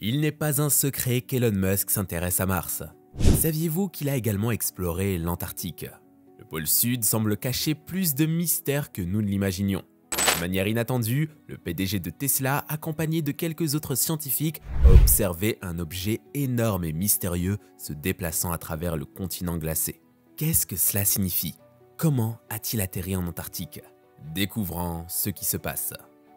Il n'est pas un secret qu'Elon Musk s'intéresse à Mars. Saviez-vous qu'il a également exploré l'Antarctique? Le pôle Sud semble cacher plus de mystères que nous ne l'imaginions. De manière inattendue, le PDG de Tesla, accompagné de quelques autres scientifiques, a observé un objet énorme et mystérieux se déplaçant à travers le continent glacé. Qu'est-ce que cela signifie? Comment a-t-il atterri en Antarctique? Découvrons ce qui se passe.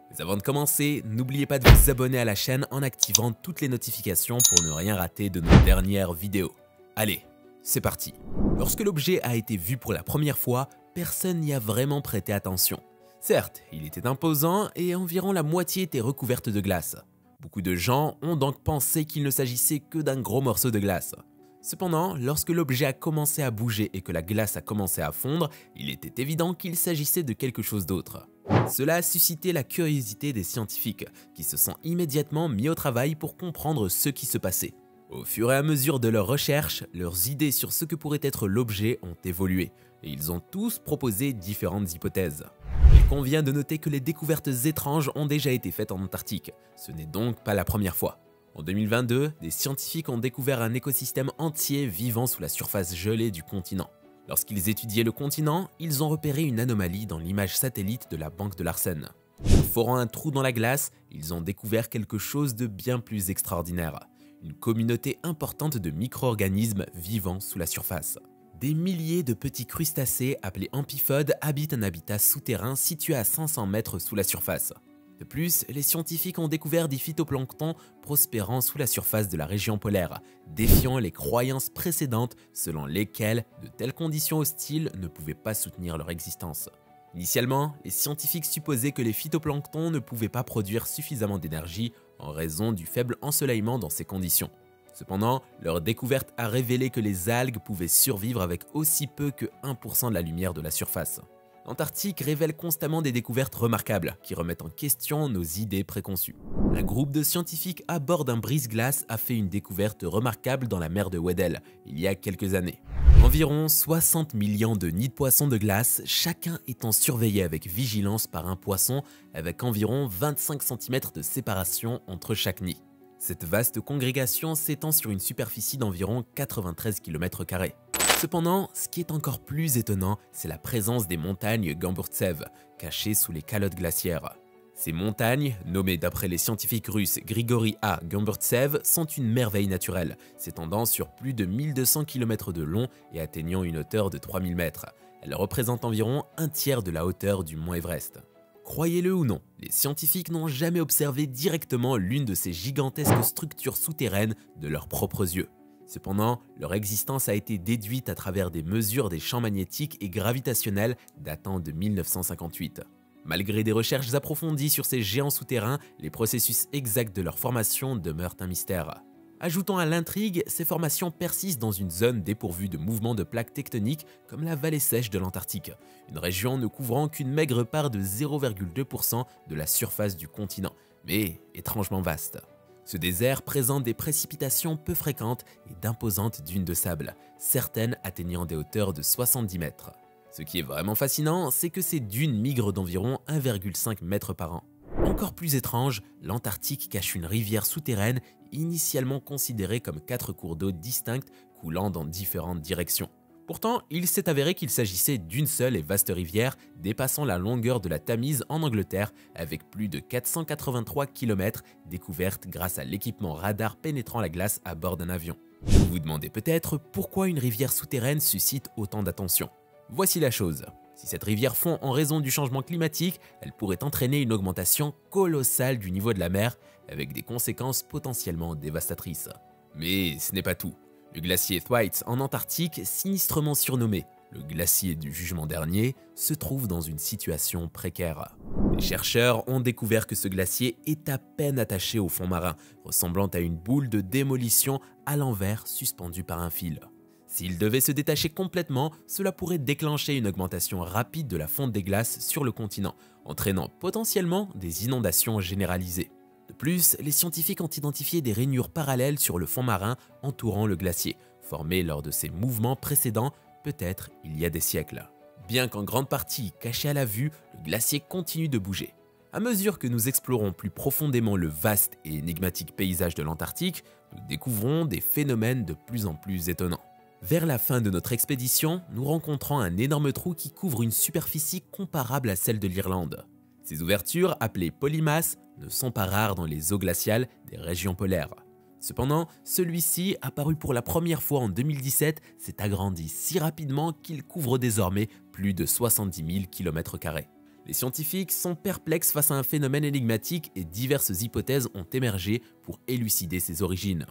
Mais avant de commencer, n'oubliez pas de vous abonner à la chaîne en activant toutes les notifications pour ne rien rater de nos dernières vidéos. Allez, c'est parti. Lorsque l'objet a été vu pour la première fois, personne n'y a vraiment prêté attention. Certes, il était imposant et environ la moitié était recouverte de glace. Beaucoup de gens ont donc pensé qu'il ne s'agissait que d'un gros morceau de glace. Cependant, lorsque l'objet a commencé à bouger et que la glace a commencé à fondre, il était évident qu'il s'agissait de quelque chose d'autre. Cela a suscité la curiosité des scientifiques, qui se sont immédiatement mis au travail pour comprendre ce qui se passait. Au fur et à mesure de leurs recherches, leurs idées sur ce que pourrait être l'objet ont évolué, et ils ont tous proposé différentes hypothèses. Il convient de noter que les découvertes étranges ont déjà été faites en Antarctique, ce n'est donc pas la première fois. En 2022, des scientifiques ont découvert un écosystème entier vivant sous la surface gelée du continent. Lorsqu'ils étudiaient le continent, ils ont repéré une anomalie dans l'image satellite de la banque de Larsen. En forant un trou dans la glace, ils ont découvert quelque chose de bien plus extraordinaire. Une communauté importante de micro-organismes vivant sous la surface. Des milliers de petits crustacés appelés amphipodes habitent un habitat souterrain situé à 500 mètres sous la surface. De plus, les scientifiques ont découvert des phytoplanctons prospérant sous la surface de la région polaire, défiant les croyances précédentes selon lesquelles de telles conditions hostiles ne pouvaient pas soutenir leur existence. Initialement, les scientifiques supposaient que les phytoplanctons ne pouvaient pas produire suffisamment d'énergie en raison du faible ensoleillement dans ces conditions. Cependant, leur découverte a révélé que les algues pouvaient survivre avec aussi peu que 1% de la lumière de la surface. L'Antarctique révèle constamment des découvertes remarquables qui remettent en question nos idées préconçues. Un groupe de scientifiques à bord d'un brise-glace a fait une découverte remarquable dans la mer de Weddell il y a quelques années. Environ 60 millions de nids de poissons de glace, chacun étant surveillé avec vigilance par un poisson avec environ 25 cm de séparation entre chaque nid. Cette vaste congrégation s'étend sur une superficie d'environ 93 km². Cependant, ce qui est encore plus étonnant, c'est la présence des montagnes Gamburtsev, cachées sous les calottes glaciaires. Ces montagnes, nommées d'après les scientifiques russes Grigori A. Gamburtsev, sont une merveille naturelle, s'étendant sur plus de 1200 km de long et atteignant une hauteur de 3000 mètres. Elles représentent environ un tiers de la hauteur du mont Everest. Croyez-le ou non, les scientifiques n'ont jamais observé directement l'une de ces gigantesques structures souterraines de leurs propres yeux. Cependant, leur existence a été déduite à travers des mesures des champs magnétiques et gravitationnels datant de 1958. Malgré des recherches approfondies sur ces géants souterrains, les processus exacts de leur formation demeurent un mystère. Ajoutons à l'intrigue, ces formations persistent dans une zone dépourvue de mouvements de plaques tectoniques comme la vallée sèche de l'Antarctique, une région ne couvrant qu'une maigre part de 0,2% de la surface du continent, mais étrangement vaste. Ce désert présente des précipitations peu fréquentes et d'imposantes dunes de sable, certaines atteignant des hauteurs de 70 mètres. Ce qui est vraiment fascinant, c'est que ces dunes migrent d'environ 1,5 mètre par an. Encore plus étrange, l'Antarctique cache une rivière souterraine initialement considérée comme 4 cours d'eau distincts coulant dans différentes directions. Pourtant, il s'est avéré qu'il s'agissait d'une seule et vaste rivière dépassant la longueur de la Tamise en Angleterre avec plus de 483 km découverte grâce à l'équipement radar pénétrant la glace à bord d'un avion. Vous vous demandez peut-être pourquoi une rivière souterraine suscite autant d'attention. Voici la chose. Si cette rivière fond en raison du changement climatique, elle pourrait entraîner une augmentation colossale du niveau de la mer avec des conséquences potentiellement dévastatrices. Mais ce n'est pas tout. Le glacier Thwaites en Antarctique, sinistrement surnommé le glacier du jugement dernier, se trouve dans une situation précaire. Les chercheurs ont découvert que ce glacier est à peine attaché au fond marin, ressemblant à une boule de démolition à l'envers suspendue par un fil. S'il devait se détacher complètement, cela pourrait déclencher une augmentation rapide de la fonte des glaces sur le continent, entraînant potentiellement des inondations généralisées. De plus, les scientifiques ont identifié des rainures parallèles sur le fond marin entourant le glacier, formées lors de ces mouvements précédents, peut-être il y a des siècles. Bien qu'en grande partie caché à la vue, le glacier continue de bouger. À mesure que nous explorons plus profondément le vaste et énigmatique paysage de l'Antarctique, nous découvrons des phénomènes de plus en plus étonnants. Vers la fin de notre expédition, nous rencontrons un énorme trou qui couvre une superficie comparable à celle de l'Irlande. Ces ouvertures, appelées polymasses, ne sont pas rares dans les eaux glaciales des régions polaires. Cependant, celui-ci, apparu pour la première fois en 2017, s'est agrandi si rapidement qu'il couvre désormais plus de 70 000 km². Les scientifiques sont perplexes face à un phénomène énigmatique et diverses hypothèses ont émergé pour élucider ses origines.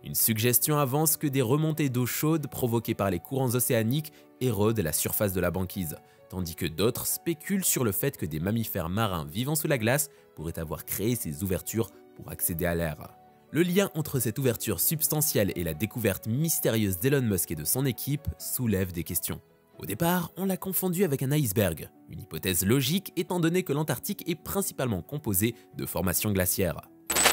Une suggestion avance que des remontées d'eau chaude provoquées par les courants océaniques érodent la surface de la banquise, tandis que d'autres spéculent sur le fait que des mammifères marins vivant sous la glace pourraient avoir créé ces ouvertures pour accéder à l'air. Le lien entre cette ouverture substantielle et la découverte mystérieuse d'Elon Musk et de son équipe soulève des questions. Au départ, on l'a confondu avec un iceberg, une hypothèse logique étant donné que l'Antarctique est principalement composé de formations glaciaires.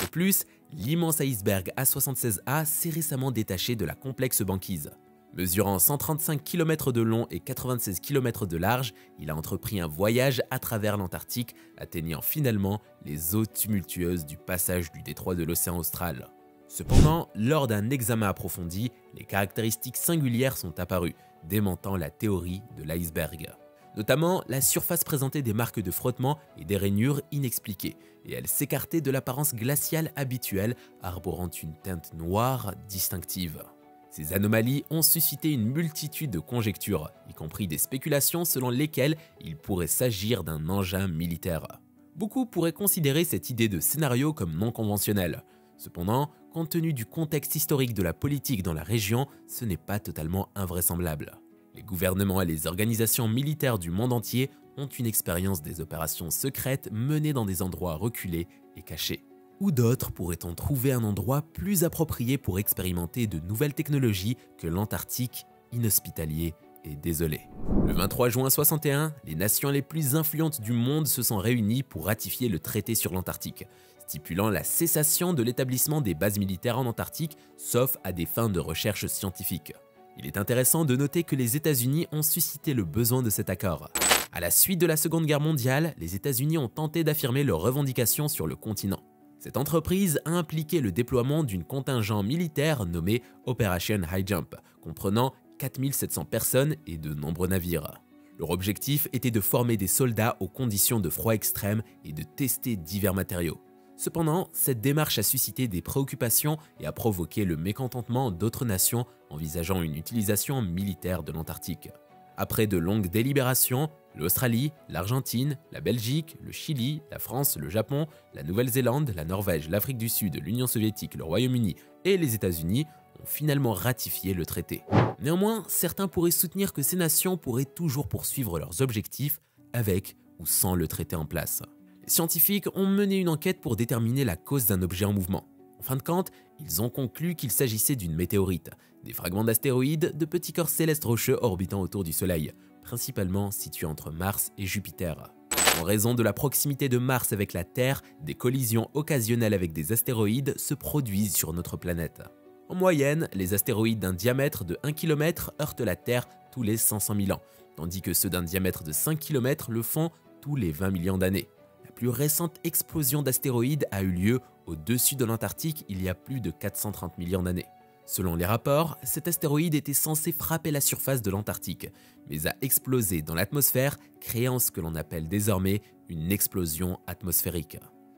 De plus, l'immense iceberg A76A s'est récemment détaché de la complexe banquise. Mesurant 135 km de long et 96 km de large, il a entrepris un voyage à travers l'Antarctique, atteignant finalement les eaux tumultueuses du passage du détroit de l'océan Austral. Cependant, lors d'un examen approfondi, les caractéristiques singulières sont apparues, démentant la théorie de l'iceberg. Notamment, la surface présentait des marques de frottement et des rainures inexpliquées, et elle s'écartait de l'apparence glaciale habituelle, arborant une teinte noire distinctive. Ces anomalies ont suscité une multitude de conjectures, y compris des spéculations selon lesquelles il pourrait s'agir d'un engin militaire. Beaucoup pourraient considérer cette idée de scénario comme non conventionnelle. Cependant, compte tenu du contexte historique de la politique dans la région, ce n'est pas totalement invraisemblable. Les gouvernements et les organisations militaires du monde entier ont une expérience des opérations secrètes menées dans des endroits reculés et cachés. Ou d'autres pourrait-on trouver un endroit plus approprié pour expérimenter de nouvelles technologies que l'Antarctique, inhospitalier et désolé. Le 23 juin 61, les nations les plus influentes du monde se sont réunies pour ratifier le traité sur l'Antarctique, stipulant la cessation de l'établissement des bases militaires en Antarctique, sauf à des fins de recherche scientifique. Il est intéressant de noter que les États-Unis ont suscité le besoin de cet accord. À la suite de la Seconde Guerre mondiale, les États-Unis ont tenté d'affirmer leurs revendications sur le continent. Cette entreprise a impliqué le déploiement d'une contingent militaire nommée Operation High Jump, comprenant 4700 personnes et de nombreux navires. Leur objectif était de former des soldats aux conditions de froid extrême et de tester divers matériaux. Cependant, cette démarche a suscité des préoccupations et a provoqué le mécontentement d'autres nations envisageant une utilisation militaire de l'Antarctique. Après de longues délibérations, l'Australie, l'Argentine, la Belgique, le Chili, la France, le Japon, la Nouvelle-Zélande, la Norvège, l'Afrique du Sud, l'Union soviétique, le Royaume-Uni et les États-Unis ont finalement ratifié le traité. Néanmoins, certains pourraient soutenir que ces nations pourraient toujours poursuivre leurs objectifs avec ou sans le traité en place. Les scientifiques ont mené une enquête pour déterminer la cause d'un objet en mouvement. En fin de compte, ils ont conclu qu'il s'agissait d'une météorite, des fragments d'astéroïdes, de petits corps célestes rocheux orbitant autour du Soleil, principalement situés entre Mars et Jupiter. En raison de la proximité de Mars avec la Terre, des collisions occasionnelles avec des astéroïdes se produisent sur notre planète. En moyenne, les astéroïdes d'un diamètre de 1 km heurtent la Terre tous les 500 000 ans, tandis que ceux d'un diamètre de 5 km le font tous les 20 millions d'années. La plus récente explosion d'astéroïdes a eu lieu au-dessus de l'Antarctique il y a plus de 430 millions d'années. Selon les rapports, cet astéroïde était censé frapper la surface de l'Antarctique, mais a explosé dans l'atmosphère, créant ce que l'on appelle désormais une explosion atmosphérique.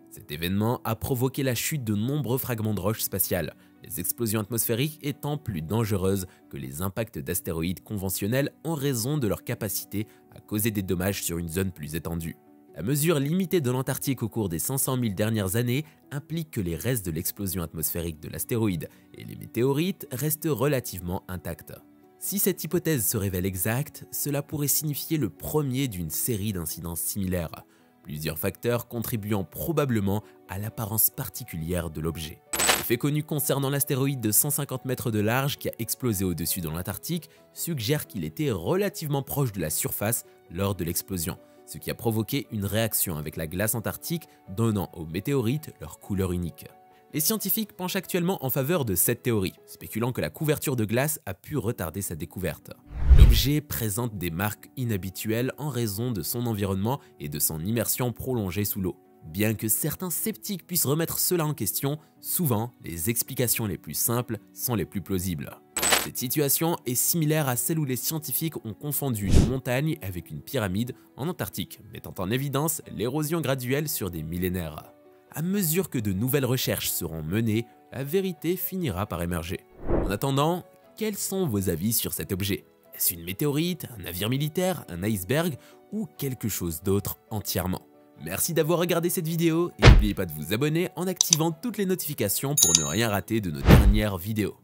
Cet événement a provoqué la chute de nombreux fragments de roches spatiales, les explosions atmosphériques étant plus dangereuses que les impacts d'astéroïdes conventionnels en raison de leur capacité à causer des dommages sur une zone plus étendue. La mesure limitée de l'Antarctique au cours des 500 000 dernières années implique que les restes de l'explosion atmosphérique de l'astéroïde et les météorites restent relativement intacts. Si cette hypothèse se révèle exacte, cela pourrait signifier le premier d'une série d'incidents similaires, plusieurs facteurs contribuant probablement à l'apparence particulière de l'objet. Le fait connu concernant l'astéroïde de 150 mètres de large qui a explosé au-dessus de l'Antarctique suggère qu'il était relativement proche de la surface lors de l'explosion, ce qui a provoqué une réaction avec la glace antarctique donnant aux météorites leur couleur unique. Les scientifiques penchent actuellement en faveur de cette théorie, spéculant que la couverture de glace a pu retarder sa découverte. L'objet présente des marques inhabituelles en raison de son environnement et de son immersion prolongée sous l'eau. Bien que certains sceptiques puissent remettre cela en question, souvent, les explications les plus simples sont les plus plausibles. Cette situation est similaire à celle où les scientifiques ont confondu une montagne avec une pyramide en Antarctique, mettant en évidence l'érosion graduelle sur des millénaires. À mesure que de nouvelles recherches seront menées, la vérité finira par émerger. En attendant, quels sont vos avis sur cet objet? Est-ce une météorite, un navire militaire, un iceberg ou quelque chose d'autre entièrement? Merci d'avoir regardé cette vidéo et n'oubliez pas de vous abonner en activant toutes les notifications pour ne rien rater de nos dernières vidéos.